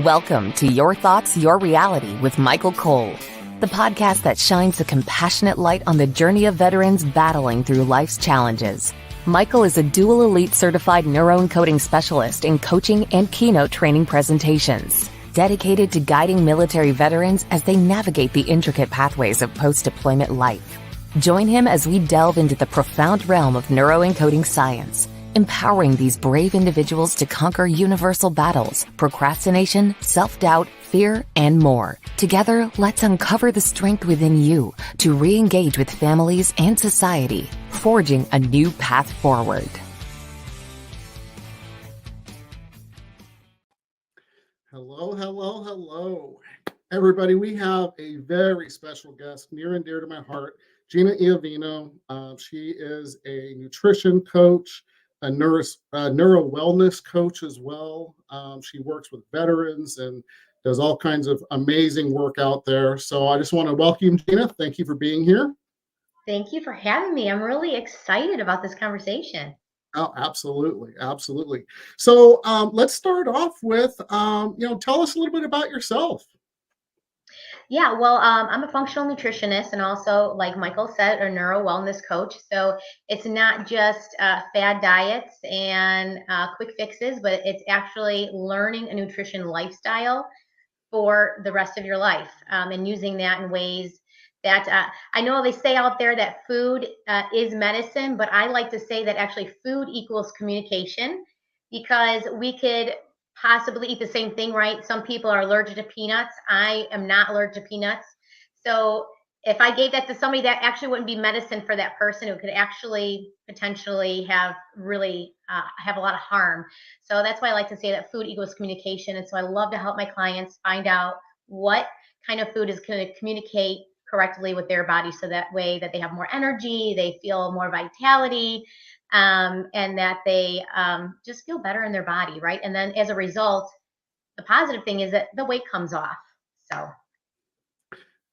Welcome to Your Thoughts, Your Reality with Michael Cole, the podcast that shines a compassionate light on the journey of veterans battling through life's challenges. Michael is a dual elite certified neuro-encoding specialist in coaching and keynote training presentations, dedicated to guiding military veterans as they navigate the intricate pathways of post-deployment life. Join him as we delve into the profound realm of neuro-encoding science, empowering these brave individuals to conquer universal battles, procrastination, self-doubt, fear, and more. Together, let's uncover the strength within you to re-engage with families and society, forging a new path forward. Hello. Everybody, we have a very special guest near and dear to my heart, Gina Iovino. She is a nutrition coach, a neuro wellness coach as well. She works with veterans and does all kinds of amazing work out there. So I just want to welcome Gina. Thank you for being here. Thank you for having me. I'm really excited about this conversation. Oh, absolutely. So let's start off with, tell us a little bit about yourself. Yeah, well, I'm a functional nutritionist and also, like Michael said, a neuro wellness coach. So it's not just fad diets and quick fixes, but it's actually learning a nutrition lifestyle for the rest of your life, and using that in ways that I know they say out there that food is medicine, but I like to say that actually food equals communication, because we could possibly eat the same thing, right? Some people are allergic to peanuts. I am not allergic to peanuts. So if I gave that to somebody, that actually wouldn't be medicine for that person, who could actually potentially have really have a lot of harm. So that's why I like to say that food equals communication. And so I love to help my clients find out what kind of food is going to communicate correctly with their body, so that way that they have more energy, they feel more vitality, and that they just feel better in their body, right? And then as a result, the positive thing is that the weight comes off. So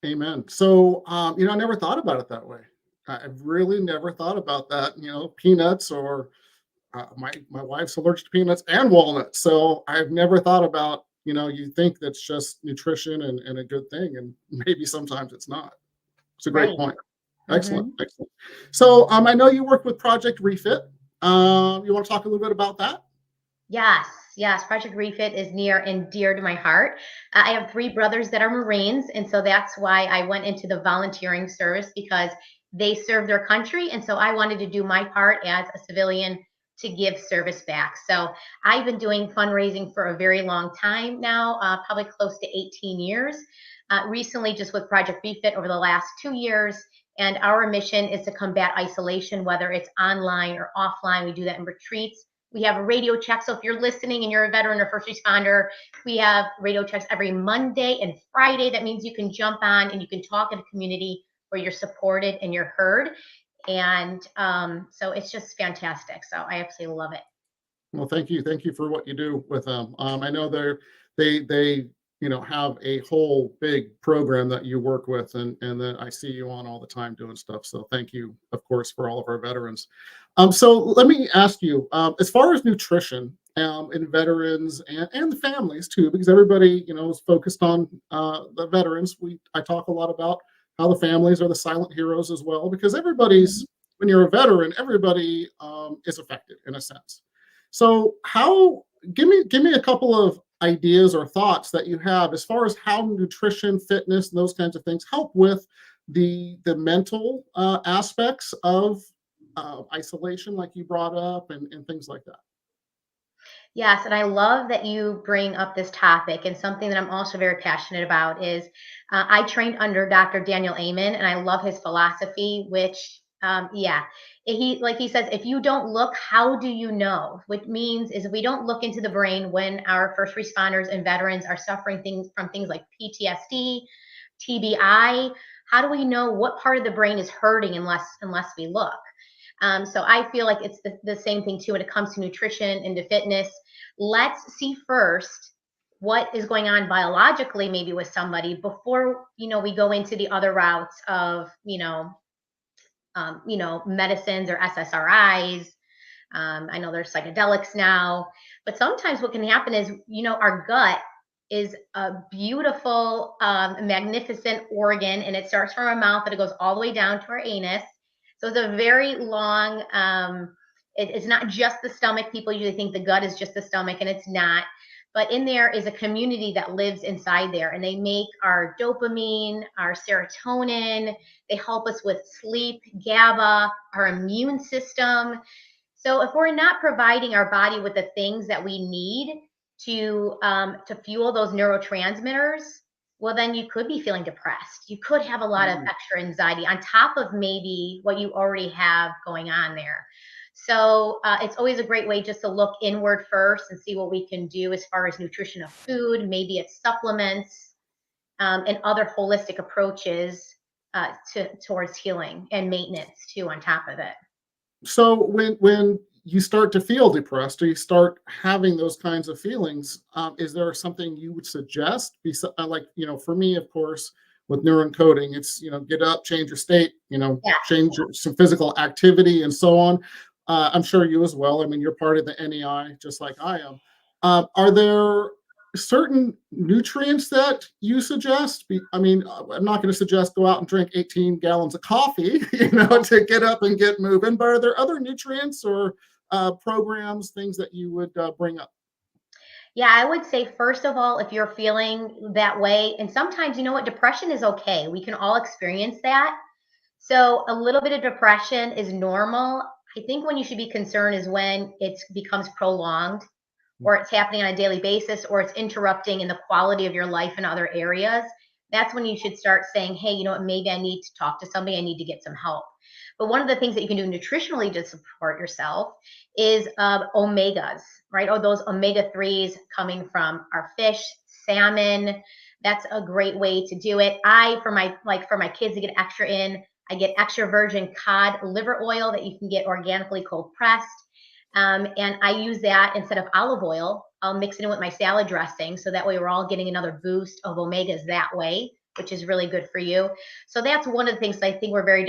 Amen. So, I never thought about it that way. I've really never thought about that, peanuts or my wife's allergic to peanuts and walnuts. So I've never thought about, you think that's just nutrition and a good thing. And maybe sometimes it's not. It's a great point. Excellent. So I know you work with Project Refit. You want to talk a little bit about that? Yes. Project Refit is near and dear to my heart. I have 3 brothers that are Marines, and so that's why I went into the volunteering service, because they serve their country, and so I wanted to do my part as a civilian to give service back. So I've been doing fundraising for a very long time now, probably close to 18 years. Recently, just with Project Refit over the last 2 years, and our mission is to combat isolation, whether it's online or offline. We do that in retreats. We have a radio check. So if you're listening and you're a veteran or first responder, we have radio checks every Monday and Friday. That means you can jump on and you can talk in a community where you're supported and you're heard. And so it's just fantastic. So I absolutely love it. Well, thank you for what you do with them. I know they have a whole big program that you work with, and that I see you on all the time doing stuff. So thank you, of course, for all of our veterans. So let me ask you, as far as nutrition in veterans and the families too, because everybody, is focused on the veterans. I talk a lot about how the families are the silent heroes as well, because when you're a veteran, everybody is affected in a sense. So give me a couple of ideas or thoughts that you have as far as how nutrition, fitness, and those kinds of things help with the mental aspects of isolation, like you brought up, and things like that. Yes, and I love that you bring up this topic. And something that I'm also very passionate about is I trained under Dr. Daniel Amen, and I love his philosophy, which, he says, if you don't look, how do you know? Which means is if we don't look into the brain when our first responders and veterans are suffering from things like PTSD, TBI, how do we know what part of the brain is hurting unless we look? So I feel like it's the same thing too when it comes to nutrition and to fitness. Let's see first what is going on biologically, maybe with somebody, before we go into the other routes of medicines or SSRIs. I know there's psychedelics now, but sometimes what can happen is our gut is a beautiful, magnificent organ, and it starts from our mouth and it goes all the way down to our anus. So it's a very long, it's not just the stomach. People usually think the gut is just the stomach, and it's not. But in there is a community that lives inside there, and they make our dopamine, our serotonin. They help us with sleep, GABA, our immune system. So if we're not providing our body with the things that we need to fuel those neurotransmitters, well, then you could be feeling depressed. You could have a lot of extra anxiety on top of maybe what you already have going on there. So it's always a great way just to look inward first and see what we can do as far as nutrition of food. Maybe it's supplements and other holistic approaches towards healing and maintenance too on top of it. So when you start to feel depressed or you start having those kinds of feelings, is there something you would suggest? Like, for me, of course, with neuroencoding, it's, get up, change your state, Yeah. change some physical activity and so on. I'm sure you as well. I mean, you're part of the NEI, just like I am. Are there certain nutrients that you suggest? I mean, I'm not going to suggest go out and drink 18 gallons of coffee, to get up and get moving. But are there other nutrients or programs, things that you would bring up? Yeah, I would say, first of all, if you're feeling that way, and sometimes, you know what, depression is okay. We can all experience that. So a little bit of depression is normal. I think when you should be concerned is when it becomes prolonged, or it's happening on a daily basis, or it's interrupting in the quality of your life in other areas. That's when you should start saying, hey, you know what, maybe I need to talk to somebody. I need to get some help. But one of the things that you can do nutritionally to support yourself is omegas, right? Or those omega-3s coming from our fish, salmon. That's a great way to do it. For my kids to get extra in, I get extra virgin cod liver oil that you can get organically cold pressed. And I use that instead of olive oil. I'll mix it in with my salad dressing. So that way we're all getting another boost of omegas that way, which is really good for you. So that's one of the things that I think we're very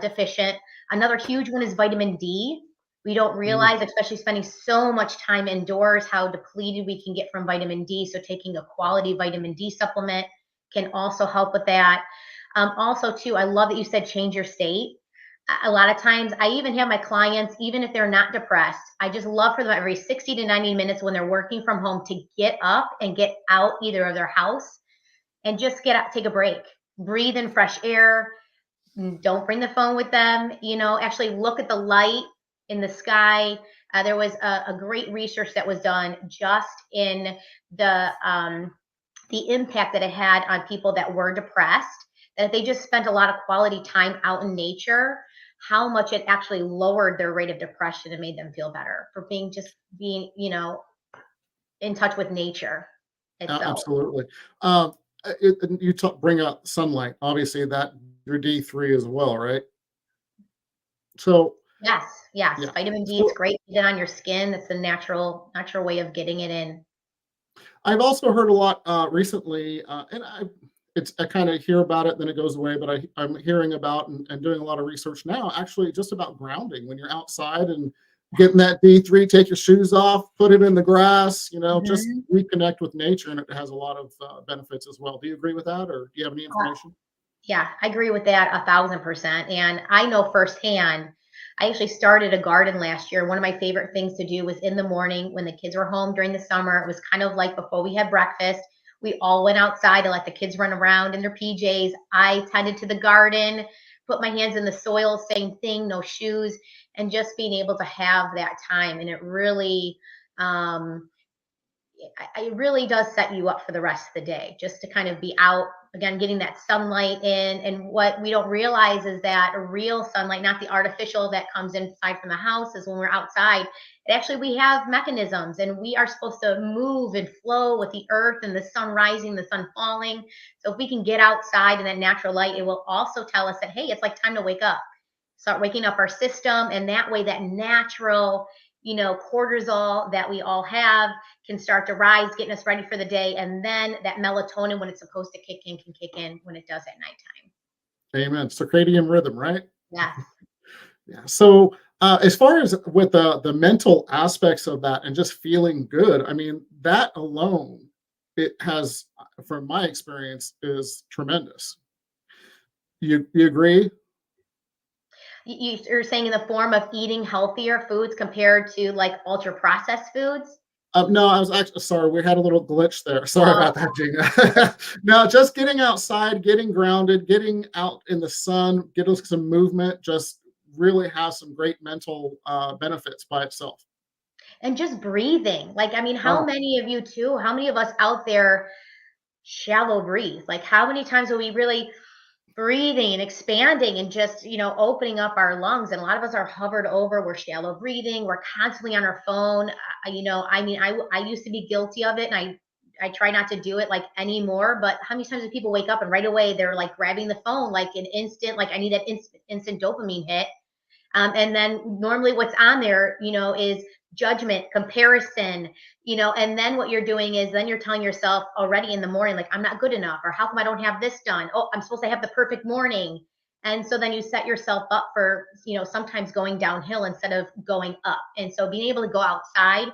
deficient. Another huge one is vitamin D. We don't realize, especially spending so much time indoors, how depleted we can get from vitamin D. So taking a quality vitamin D supplement can also help with that. Also, too, I love that you said change your state. A lot of times I even have my clients, even if they're not depressed, I just love for them every 60 to 90 minutes when they're working from home to get up and get out either of their house and just get up, take a break, breathe in fresh air. Don't bring the phone with them, actually look at the light in the sky. There was a great research that was done just in the impact that it had on people that were depressed, that if they just spent a lot of quality time out in nature, how much it actually lowered their rate of depression and made them feel better for being in touch with nature itself. Absolutely. Bring up sunlight. Obviously, that your D3 as well, right? So Yes. yeah. Vitamin D, So it's great to get on your skin. It's a natural way of getting it in. I've also heard a lot recently, and I kind of hear about it, then it goes away. But I'm hearing about and doing a lot of research now, actually, just about grounding when you're outside and getting that D3. Take your shoes off, put it in the grass. Just reconnect with nature, and it has a lot of benefits as well. Do you agree with that, or do you have any information? Yeah, I agree with that 1,000%. And I know firsthand. I actually started a garden last year. One of my favorite things to do was in the morning when the kids were home during the summer. It was kind of like before we had breakfast. We all went outside to let the kids run around in their PJs. I tended to the garden, put my hands in the soil, same thing, no shoes, and just being able to have that time. And it really does set you up for the rest of the day, just to kind of be out again, getting that sunlight in. And what we don't realize is that real sunlight, not the artificial that comes inside from the house, is when we're outside. Actually, we have mechanisms, and we are supposed to move and flow with the earth and the sun rising, the sun falling. So if we can get outside in that natural light, it will also tell us that, hey, it's like time to wake up. Start waking up our system, and that way that natural cortisol that we all have can start to rise, getting us ready for the day. And then that melatonin, when it's supposed to kick in, can kick in when it does at nighttime. Amen. Circadian rhythm, right? Yes. Yeah. So as far as with the mental aspects of that and just feeling good, I mean, that alone it has, from my experience, is tremendous. You agree? You're saying in the form of eating healthier foods compared to like ultra processed foods? No, I was actually sorry. We had a little glitch there. Sorry Oh, about that, Gina. No, just getting outside, getting grounded, getting out in the sun, getting some movement, just really has some great mental benefits by itself. and just breathing. Like, I mean, how Oh, many of you too, how many of us out there shallow breathe? Like, how many times are we really breathing and expanding and just, opening up our lungs? And a lot of us are hovered over. We're shallow breathing. We're constantly on our phone. I mean, I used to be guilty of it, and I try not to do it like anymore. But how many times do people wake up and right away they're like grabbing the phone, like an instant, like I need that instant dopamine hit. And then normally what's on there, is judgment, comparison, and then what you're doing is then you're telling yourself already in the morning, like, I'm not good enough, or how come I don't have this done? Oh, I'm supposed to have the perfect morning. And so then you set yourself up for, sometimes going downhill instead of going up. And so being able to go outside,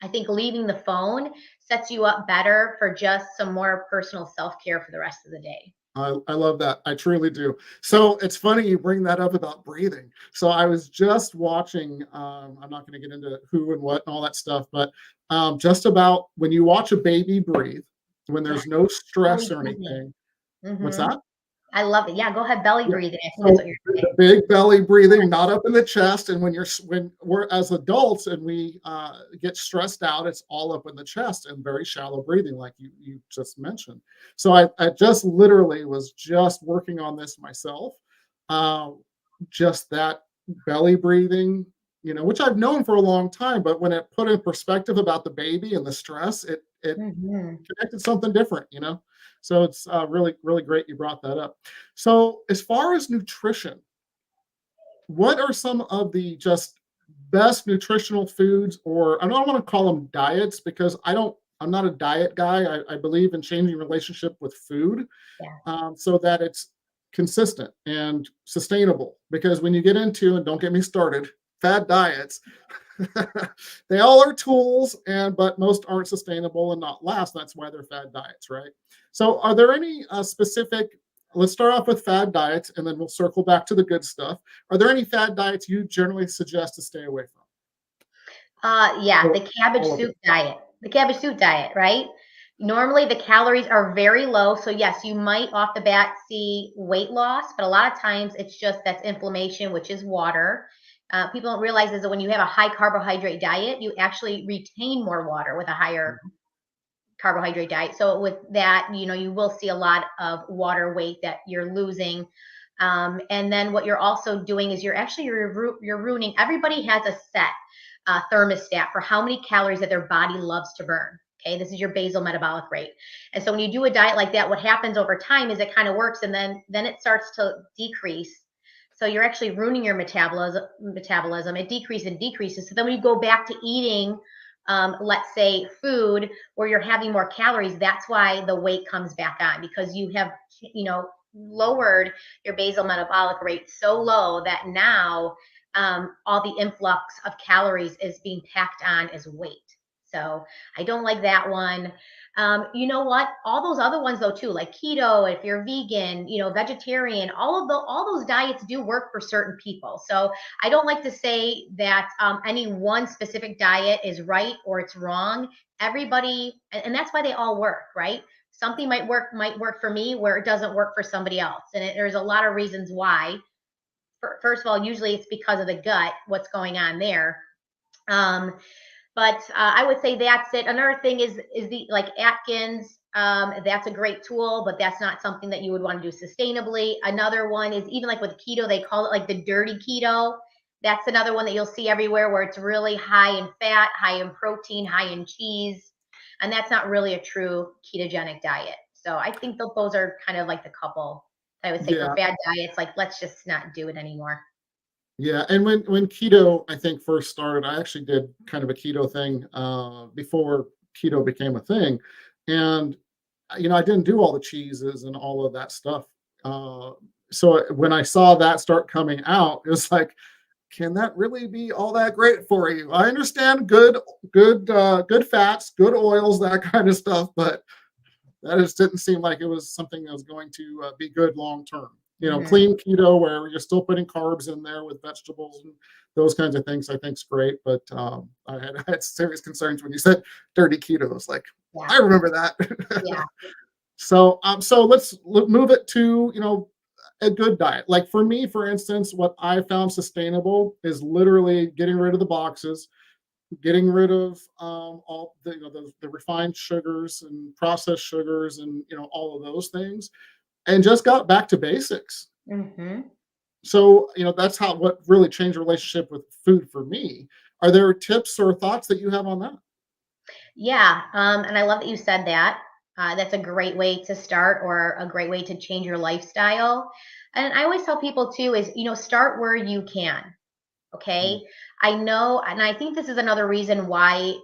I think leaving the phone sets you up better for just some more personal self care for the rest of the day. I love that. I truly do. So it's funny you bring that up about breathing. So I was just watching, I'm not going to get into who and what and all that stuff, but just about when you watch a baby breathe, when Yeah. there's no stress Belly or breathing. anything. What's Hmm. that? I love it. Yeah, go ahead, belly Yeah. breathing. I think that's So what you're the saying. big belly breathing, not up in the chest. And when we're as adults and we get stressed out, it's all up in the chest and very shallow breathing, like you just mentioned. So I just literally was just working on this myself. Uh, just that belly breathing, which I've known for a long time, but when it put in perspective about the baby and the stress, it Mhm. connected something different. So it's really, really great you brought that up. So as far as nutrition, what are some of the just best nutritional foods, or I don't want to call them diets because I'm not a diet guy. I believe in changing relationship with food Yeah. so that it's consistent and sustainable. Because when you get into, and don't get me started, fad diets, they all are tools, but most aren't sustainable and not last. That's why they're fad diets, right? So, are there any specific? Let's start off with fad diets, and then we'll circle back to the good stuff. Are there any fad diets you generally suggest to stay away from? Yeah, Or the cabbage all of it? soup diet. The cabbage soup diet, right? Normally the calories are very low. So yes, you might off the bat see weight loss, but a lot of times it's just that's inflammation, which is water. People don't realize is that when you have a high carbohydrate diet, you actually retain more water with a higher carbohydrate diet. So with that, you will see a lot of water weight that you're losing. And then what you're also doing is you're ruining. Everybody has a set thermostat for how many calories that their body loves to burn. Okay, this is your basal metabolic rate. And so when you do a diet like that, what happens over time is it kind of works, and then it starts to decrease. So you're actually ruining your metabolism. It decreases and decreases. So then when you go back to eating, let's say food where you're having more calories, that's why the weight comes back on, because you have, lowered your basal metabolic rate so low that now all the influx of calories is being packed on as weight. So I don't like that one. You know what? All those other ones though too, like keto, if you're vegan, vegetarian, all those diets do work for certain people. So I don't like to say that any one specific diet is right or it's wrong. Everybody, and that's why they all work, right? Something might work for me where it doesn't work for somebody else, and there's a lot of reasons why. First of all, usually it's because of the gut, what's going on there. Um, but I would say that's it. Another thing is the like Atkins. That's a great tool, but that's not something that you would want to do sustainably. Another one is even like with keto, they call it like the dirty keto. That's another one that you'll see everywhere where it's really high in fat, high in protein, high in cheese, and that's not really a true ketogenic diet. So I think that those are kind of like the couple I would say for Yeah, fad diets. Like let's just not do it anymore. yeah. And when keto, I think first started, I actually did kind of a keto thing before keto became a thing, and I didn't do all the cheeses and all of that stuff. Uh, so when I saw that start coming out, it was like, can that really be all that great for you? I understand good fats, good oils, that kind of stuff, but that just didn't seem like it was something that was going to be good long term. Mhm. Clean keto where you're still putting carbs in there with vegetables and those kinds of things, I think is great. But I had serious concerns when you said dirty keto. I was like, Yeah. I remember that. Yeah. So let's move it to a good diet. Like for me, for instance, what I found sustainable is literally getting rid of the boxes, getting rid of all the the refined sugars and processed sugars and all of those things, and just got back to basics. Mhm. So that's what really changed the relationship with food for me. Are there tips or thoughts that you have on that? Yeah, and I love that you said that. That's a great way to start or a great way to change your lifestyle. And I always tell people too is, start where you can. Mm. Okay. I know, and I think this is another reason why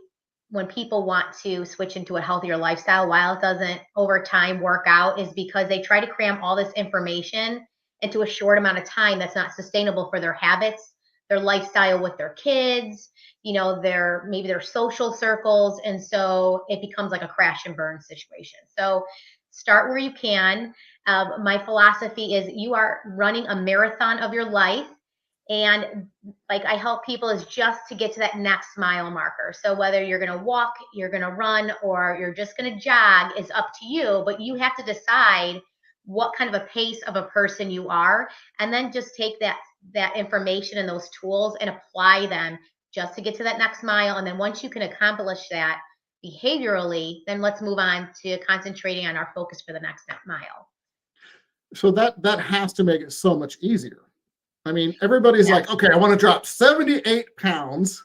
when people want to switch into a healthier lifestyle, while it doesn't over time work out, is because they try to cram all this information into a short amount of time that's not sustainable for their habits, their lifestyle with their kids, their social circles. And so it becomes like a crash and burn situation. So start where you can. My philosophy is you are running a marathon of your life, and like I help people is just to get to that next mile marker. So whether you're going to walk, you're going to run, or you're just going to jog is up to you, but you have to decide what kind of a pace of a person you are, and then just take that information and those tools and apply them just to get to that next mile. And then once you can accomplish that behaviorally, then let's move on to concentrating on our focus for the next mile. So that has to make it so much easier. I mean, everybody's Yeah. like, okay, I want to drop 78 pounds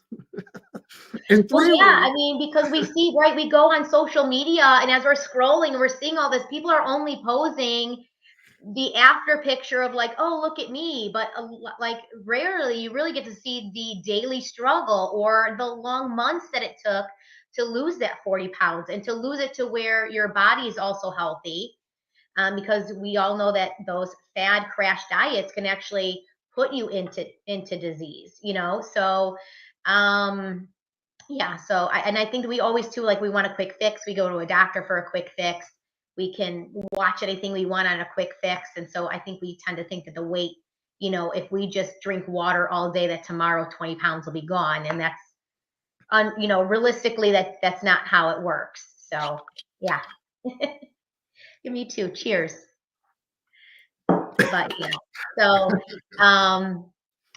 in Well, 3 yeah, I weeks. mean, because we see, right, we go on social media, and as we're scrolling, we're seeing all this. People are only posing the after picture of like, oh, look at me, but like rarely you really get to see the daily struggle or the long months that it took to lose that 40 pounds and to lose it to where your body is also healthy. Because we all know that those fad crash diets can actually put you into disease. So um yeah, so I think we always too, like, we want a quick fix. We go to a doctor for a quick fix. We can watch anything we want on a quick fix. And so I think we tend to think that the weight, if we just drink water all day, that tomorrow 20 pounds will be gone. And that's realistically that's not how it works. So yeah. Me too. Cheers. But yeah. So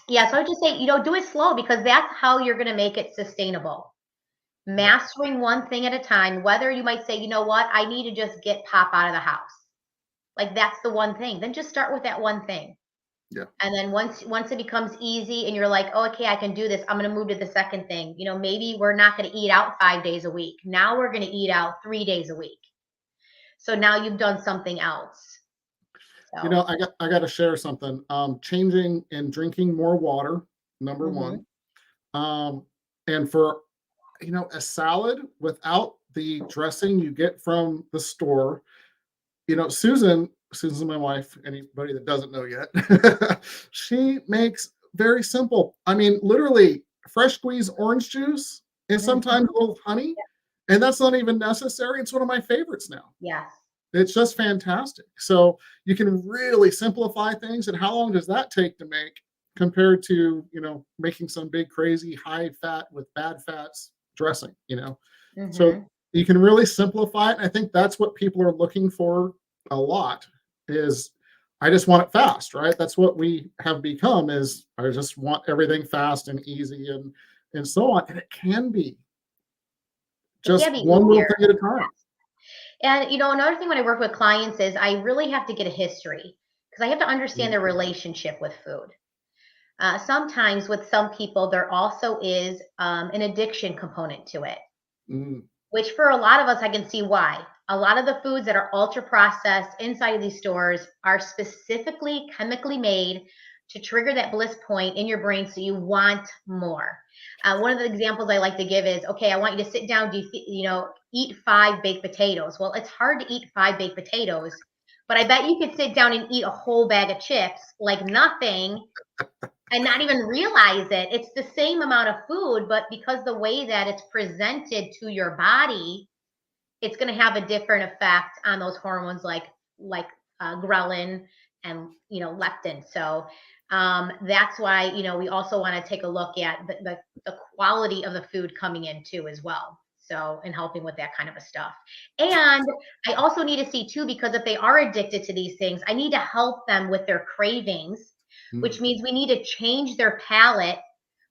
yeah, so I would just say, do it slow, because that's how you're gonna make it sustainable. Yeah, Mastering one thing at a time, whether you might say, you know what, I need to just get Pop out of the house. Like that's the one thing. Then just start with that one thing. yeah. And then once it becomes easy and you're like, oh, okay, I can do this, I'm going to move to the second thing. Maybe we're not going to eat out 5 days a week. Now we're going to eat out 3 days a week. So now you've done something else. So, I got to share something. Changing and drinking more water, number hmm one. Um, and for a salad without the dressing you get from the store. Susan's my wife. Anybody that doesn't know yet, she makes very simple. I mean, literally fresh squeezed orange juice and sometimes a little honey, and that's not even necessary. It's one of my favorites now. yes. It's just fantastic. So you can really simplify things. And how long does that take to make compared to, making some big, crazy, high fat with bad fats dressing? So hmm you can really simplify it. And I think that's what people are looking for a lot is I just want it fast, right? That's what we have become is I just want everything fast and easy and so on. And it can be It can just be one little easier. thing at a time. And another thing when I work with clients is I really have to get a history, because I have to understand Mm, their relationship with food. Sometimes with some people, there also is an addiction component to it, mm, which for a lot of us, I can see why. A lot of the foods that are ultra processed inside of these stores are specifically chemically made to trigger that bliss point in your brain so you want more. One of the examples I like to give is, okay, I want you to sit down, eat 5 baked potatoes. Well, it's hard to eat 5 baked potatoes, but I bet you could sit down and eat a whole bag of chips like nothing and not even realize it. It's the same amount of food, but because the way that it's presented to your body, it's going to have a different effect on those hormones like ghrelin and leptin. So that's why we also want to take a look at the quality of the food coming in too as well. So and helping with that kind of a stuff. And I also need to see too, because if they are addicted to these things, I need to help them with their cravings, which means we need to change their palate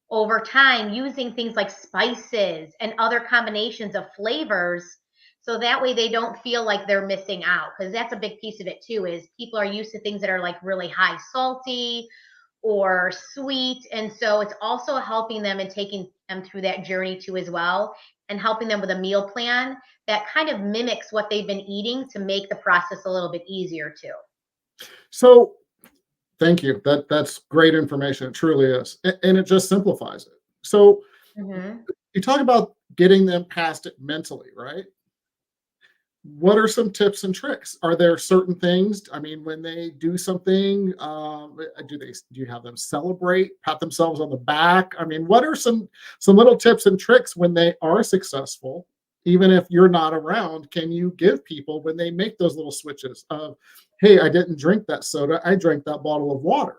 over time using things like spices and other combinations of flavors, so that way they don't feel like they're missing out, because that's a big piece of it too, is people are used to things that are like really high salty or sweet, and so it's also helping them and taking them through that journey too as well, and helping them with a meal plan that kind of mimics what they've been eating to make the process a little bit easier too. So thank you. That's great information. It truly is. And it just simplifies it. So you talk about getting them past it mentally, right? What are some tips and tricks? Are there certain things? I mean, when they do something, do you have them celebrate, pat themselves on the back? I mean, what are some little tips and tricks when they are successful, even if you're not around? Can you give people when they make those little switches of, hey, I didn't drink that soda, I drank that bottle of water?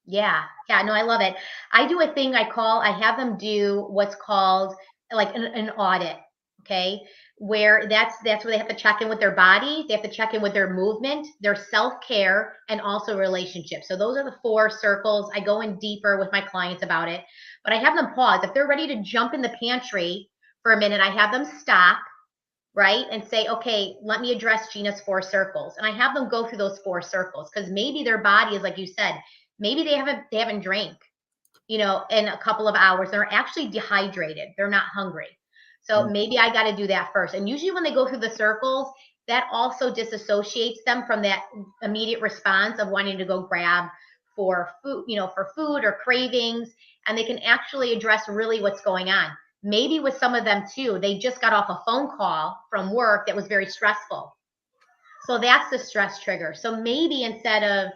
Yeah. No, I love it. I do a thing I have them do what's called like an audit. Okay. Where that's where they have to check in with their body. They have to check in with their movement, their self-care, and also relationships. So those are the 4 circles. I go in deeper with my clients about it, but I have them pause. If they're ready to jump in the pantry for a minute, I have them stop, right? And say, okay, let me address Gina's 4 circles. And I have them go through those 4 circles, because maybe their body is, like you said, maybe they haven't drank, in a couple of hours. They're actually dehydrated. They're not hungry. So maybe I got to do that first. And usually when they go through the circles, that also disassociates them from that immediate response of wanting to go grab for food or cravings. And they can actually address really what's going on. Maybe with some of them too, they just got off a phone call from work that was very stressful. So that's the stress trigger. So maybe instead of,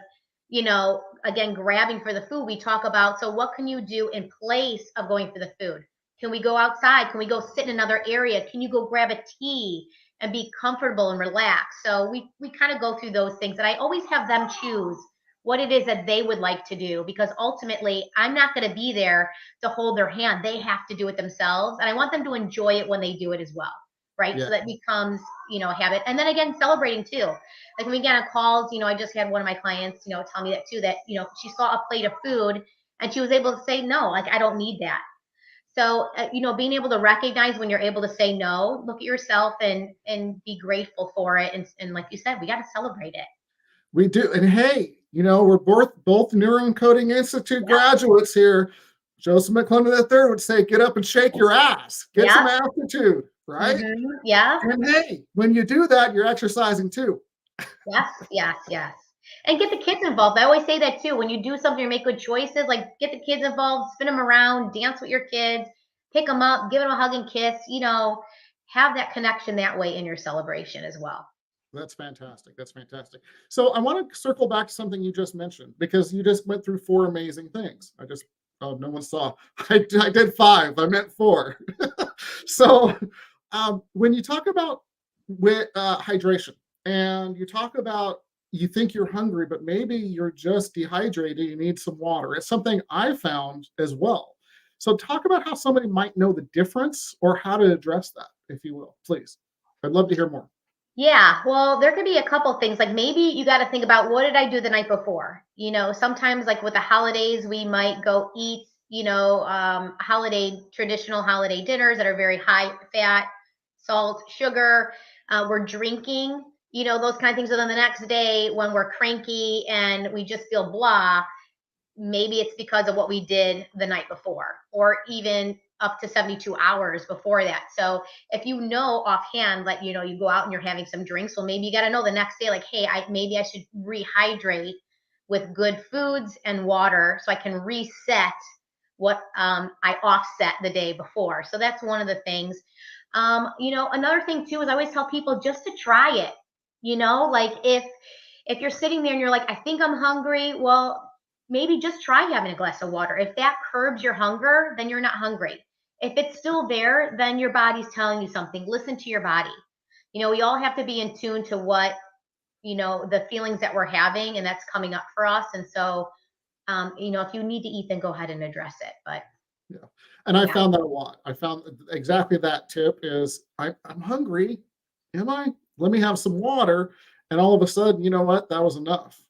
again, grabbing for the food, we talk about, so what can you do in place of going for the food? Can we go outside? Can we go sit in another area? Can you go grab a tea and be comfortable and relax? So we kind of go through those things. And I always have them choose what it is that they would like to do, because ultimately I'm not going to be there to hold their hand. They have to do it themselves. And I want them to enjoy it when they do it as well. Right. Yeah. So that becomes, a habit. And then again, celebrating too. Like when we get on calls, I just had one of my clients, tell me that too, that, she saw a plate of food and she was able to say, no, like, I don't need that. So, being able to recognize when you're able to say no, look at yourself and be grateful for it. And like you said, we got to celebrate it. We do. And hey, we're both Neuro Coding Institute graduates here. Joseph McClendon III would say, get up and shake your ass. Get some altitude, right? Yeah. And hey, when you do that, you're exercising too. Yes. And get the kids involved. I always say that too. When you do something or make good choices, like get the kids involved, spin them around, dance with your kids, pick them up, give them a hug and kiss, have that connection that way in your celebration as well. That's fantastic. That's fantastic. So I want to circle back to something you just mentioned, because you just went through 4 amazing things. Oh, no one saw. I did 5. I meant 4. So when you talk about hydration, and you talk about, you think you're hungry, but maybe you're just dehydrated, you need some water. It's something I found as well. So talk about how somebody might know the difference, or how to address that, if you will, please. I'd love to hear more. Yeah, well, there could be a couple things. Like maybe you got to think about, what did I do the night before? Sometimes like with the holidays, we might go eat, traditional holiday dinners that are very high fat, salt, sugar. We're drinking, those kind of things. So then the next day when we're cranky and we just feel blah, maybe it's because of what we did the night before, or even up to 72 hours before that. So if you know offhand that, you go out and you're having some drinks, well, maybe you got to know the next day, like, hey, maybe I should rehydrate with good foods and water so I can reset what I offset the day before. So that's one of the things. Another thing too is I always tell people just to try it. Like if you're sitting there and you're like, I think I'm hungry, well, maybe just try having a glass of water. If that curbs your hunger, then you're not hungry. If it's still there, then your body's telling you something. Listen to your body. We all have to be in tune to what, the feelings that we're having and that's coming up for us. And so, if you need to eat, then go ahead and address it. But Yeah. And I yeah. found that a lot. I found exactly that tip is I'm hungry. Am I? Let me have some water. And all of a sudden, you know what? That was enough.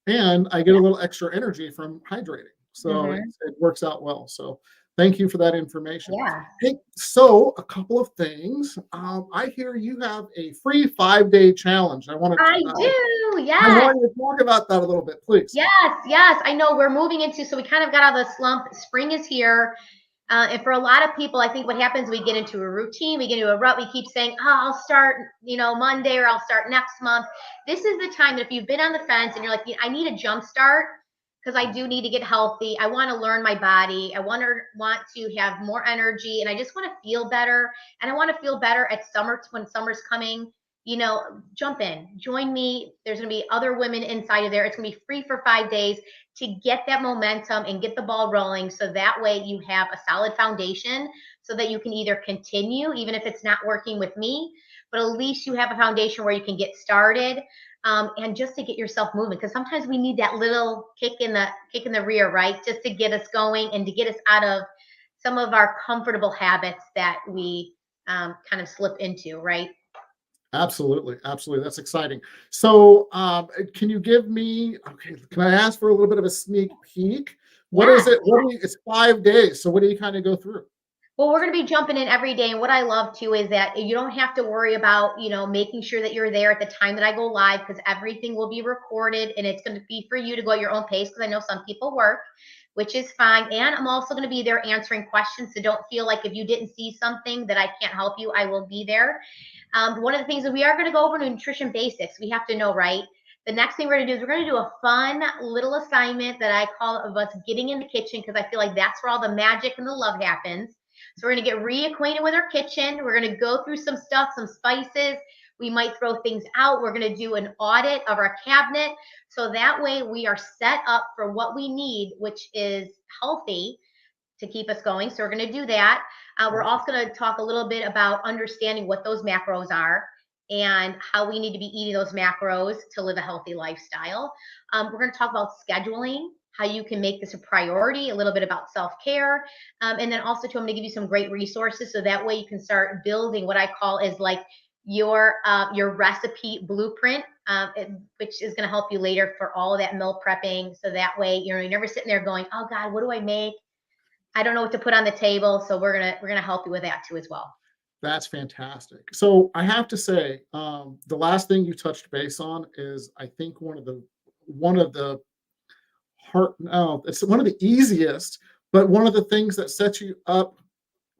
And I get a Yeah. little extra energy from hydrating. So Hmm. it works out well. So thank you for that information. Yeah. Hey, so a couple of things. I hear you have a free 5-day challenge. I do. I Yes. want you to talk about that a little bit, please. Yes. Yes. I know we're moving into, so we kind of got out of the slump. Spring is here. And for a lot of people, I think what happens, we get into a routine, we get into a rut, we keep saying, oh, I'll start, Monday, or I'll start next month. This is the time that if you've been on the fence and you're like, I need a jump start because I do need to get healthy. I want to learn my body. I want to have more energy, and I just want to feel better. And I want to feel better at summer, when summer's coming. Jump in, join me. There's going to be other women inside of there. It's going to be free for 5 days to get that momentum and get the ball rolling. So that way you have a solid foundation so that you can either continue, even if it's not working with me, but at least you have a foundation where you can get started. And just to get yourself moving, because sometimes we need that little kick in the rear, right? Just to get us going and to get us out of some of our comfortable habits that we kind of slip into, right? Absolutely, absolutely. That's exciting. So, can you give me? Okay, can I ask for a little bit of a sneak peek? What is Yeah. it? It's 5 days. So, what do you kind of go through? Well, we're going to be jumping in every day. And what I love too is that you don't have to worry about, making sure that you're there at the time that I go live, because everything will be recorded and it's going to be for you to go at your own pace. Because I know some people work, which is fine. And I'm also going to be there answering questions. So don't feel like if you didn't see something that I can't help you, I will be there. One of the things that we are going to go over nutrition basics. We have to know, right? The next thing we're going to do is we're going to do a fun little assignment that I call of us getting in the kitchen, because I feel like that's where all the magic and the love happens. So we're going to get reacquainted with our kitchen. We're going to go through some stuff, some spices. We might throw things out. We're going to do an audit of our cabinet. So that way we are set up for what we need, which is healthy to keep us going. So we're going to do that. We're also going to talk a little bit about understanding what those macros are and how we need to be eating those macros to live a healthy lifestyle. We're going to talk about scheduling, how you can make this a priority, a little bit about self-care. And then also too, I'm going to give you some great resources so that way you can start building what I call is like your recipe blueprint, which is going to help you later for all of that meal prepping. So that way, you're never sitting there going, oh God, what do I make? I don't know what to put on the table. So we're gonna help you with that too as well. That's fantastic. So, I have to say, the last thing you touched base on is, I think, one of the hard. No, it's one of the easiest, but one of the things that sets you up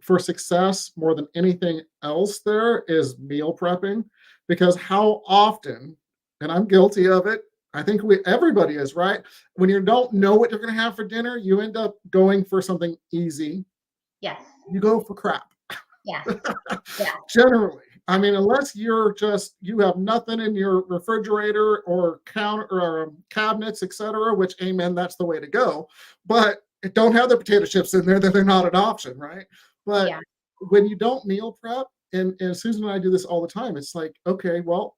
for success more than anything else there is meal prepping, because how often, and I'm guilty of it, I think everybody is, right? When you don't know what you're going to have for dinner, you end up going for something easy. Yes. You go for crap. Yes. Yeah. Generally, I mean, unless you have nothing in your refrigerator or counter or cabinets, etc., which, amen, that's the way to go. But don't have the potato chips in there, then they're not an option, right? But Yeah. when you don't meal prep, and Susan and I do this all the time, it's like, okay, well,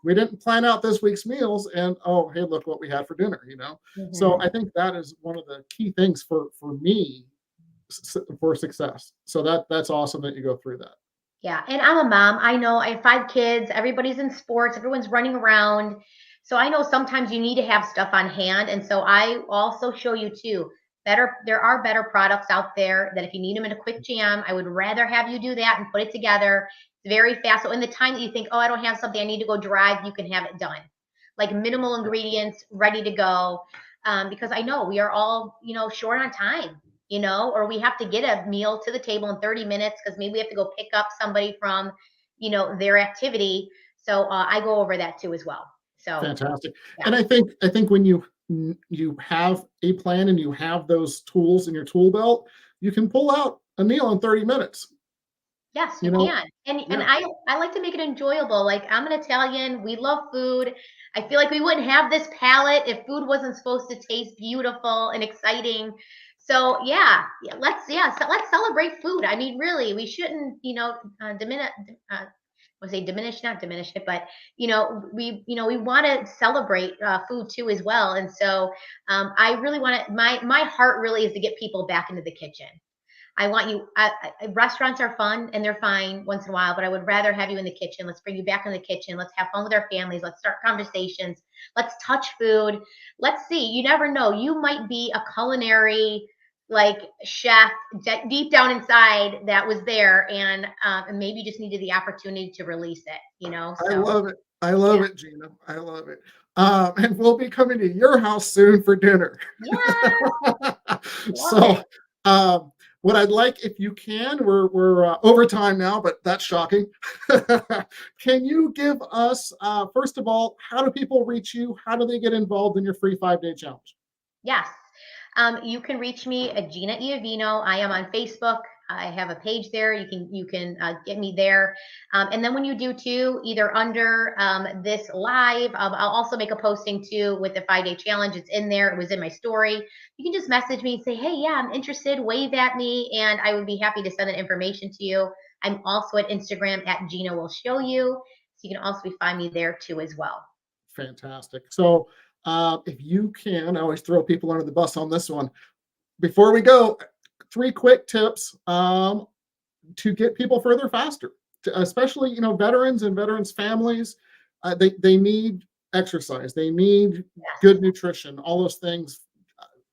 we didn't plan out this week's meals, and oh, hey, look what we had for dinner. So Hmm. I think that is one of the key things for me for success. So that's awesome that you go through that. Yeah. And I'm a mom. I know I have 5 kids. Everybody's in sports. Everyone's running around. So I know sometimes you need to have stuff on hand. And so I also show you too. There are better products out there that if you need them in a quick jam, I would rather have you do that and put it together. It's very fast. So in the time that you think, oh, I don't have something, I need to go drive, you can have it done. Like minimal ingredients, ready to go. Because I know we are all, short on time, or we have to get a meal to the table in 30 minutes because maybe we have to go pick up somebody from, their activity. So I go over that too as well. So Fantastic. yeah. And I think when you have a plan and you have those tools in your tool belt, you can pull out a meal in 30 minutes. Yes, You you know, can. And yeah, I like to make it enjoyable. Like I'm an Italian, we love food. I feel like we wouldn't have this palate if food wasn't supposed to taste beautiful and exciting. So let's celebrate food. I mean, really, we shouldn't, uh, I say not diminish it, but we want to celebrate food too as well. And so I really want to. My heart really is to get people back into the kitchen. I want you. Restaurants are fun and they're fine once in a while, but I would rather have you in the kitchen. Let's bring you back in the kitchen. Let's have fun with our families. Let's start conversations. Let's touch food. Let's see. You never know. You might be a culinary like chef deep down inside that was there, and maybe you just needed the opportunity to release it. I So love it. I love it, Gina. I love it. And we'll be coming to your house soon for dinner. yeah, So, what I'd like, if you can, we're over time now, but that's shocking. Can you give us, first of all, how do people reach you? How do they get involved in your free 5-day challenge? yes. You can reach me at Gina Iovino. I am on Facebook. I have a page there. You can get me there. And then when you do too, either under this live, I'll also make a posting too with the 5-day challenge. It's in there. It was in my story. You can just message me and say, hey, yeah, I'm interested. Wave at me, and I would be happy to send that information to you. I'm also at Instagram at Gina Will Show You. So you can also find me there too as well. Fantastic. So, if you can, I always throw people under the bus on this one. Before we go, 3 quick tips to get people further faster, especially veterans and veterans families. They need exercise. They need good nutrition. All those things.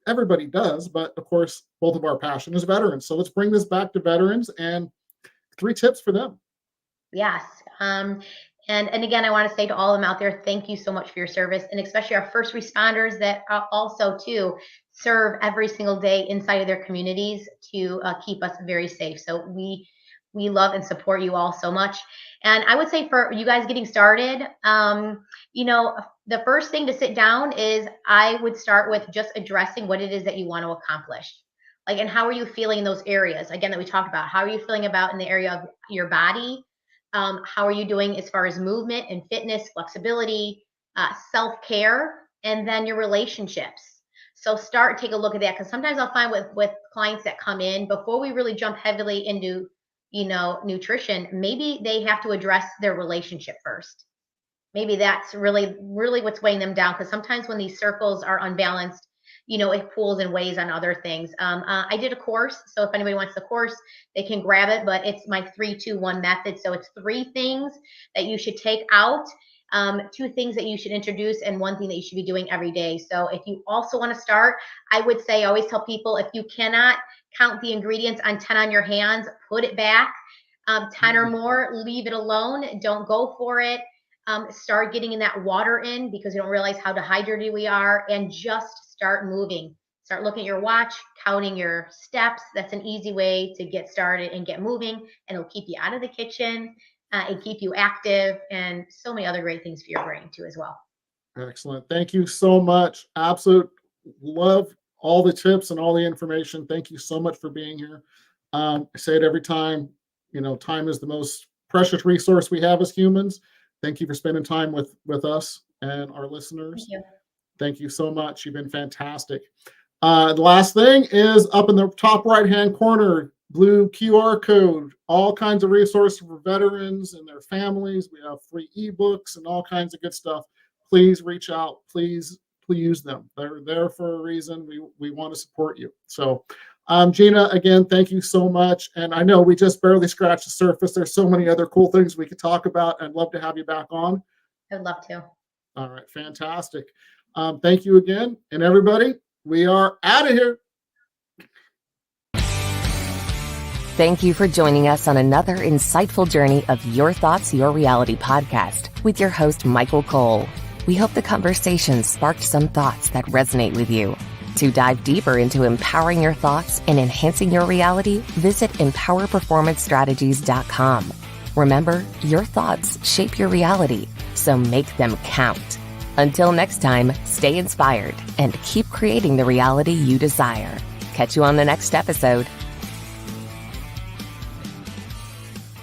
Everybody does, but of course, both of our passion is veterans. So let's bring this back to veterans and 3 tips for them. Yes. And again, I want to say to all of them out there, thank you so much for your service, and especially our first responders that also too serve every single day inside of their communities to keep us very safe. So we love and support you all so much. And I would say for you guys getting started, the first thing to sit down is I would start with just addressing what it is that you want to accomplish. Like, and how are you feeling in those areas? Again, that we talked about. How are you feeling about in the area of your body? How are you doing as far as movement and fitness, flexibility, self-care, and then your relationships? So take a look at that, because sometimes I'll find with clients that come in, before we really jump heavily into, nutrition, maybe they have to address their relationship first. Maybe that's really, really what's weighing them down, because sometimes when these circles are unbalanced, it pulls and weighs on other things. I did a course, so if anybody wants the course, they can grab it, but it's my 3-2-1 method. So it's 3 things that you should take out, 2 things that you should introduce, and 1 thing that you should be doing every day. So if you also want to start, I would say, I always tell people, if you cannot count the ingredients on 10 on your hands, put it back. 10 or more, leave it alone. Don't go for it. Start getting in that water in, because you don't realize how dehydrated we are, and just start moving. Start looking at your watch, counting your steps. That's an easy way to get started and get moving, and it'll keep you out of the kitchen and keep you active, and so many other great things for your brain too as well. Excellent. Thank you so much. Absolute love all the tips and all the information. Thank you so much for being here. I say it every time, time is the most precious resource we have as humans. Thank you for spending time with us and our listeners. Thank you. Thank you so much. You've been fantastic. The last thing is up in the top right-hand corner, blue QR code, all kinds of resources for veterans and their families. We have free ebooks and all kinds of good stuff. Please reach out. Please use them. They're there for a reason. We want to support you. So, Gina, again, thank you so much. And I know we just barely scratched the surface. There's so many other cool things we could talk about. I'd love to have you back on. I'd love to. All right, fantastic. Thank you again. And everybody, we are out of here. Thank you for joining us on another insightful journey of Your Thoughts, Your Reality podcast with your host, Michael Cole. We hope the conversation sparked some thoughts that resonate with you. To dive deeper into empowering your thoughts and enhancing your reality, visit empowerperformancestrategies.com. Remember, your thoughts shape your reality, so make them count. Until next time, stay inspired and keep creating the reality you desire. Catch you on the next episode.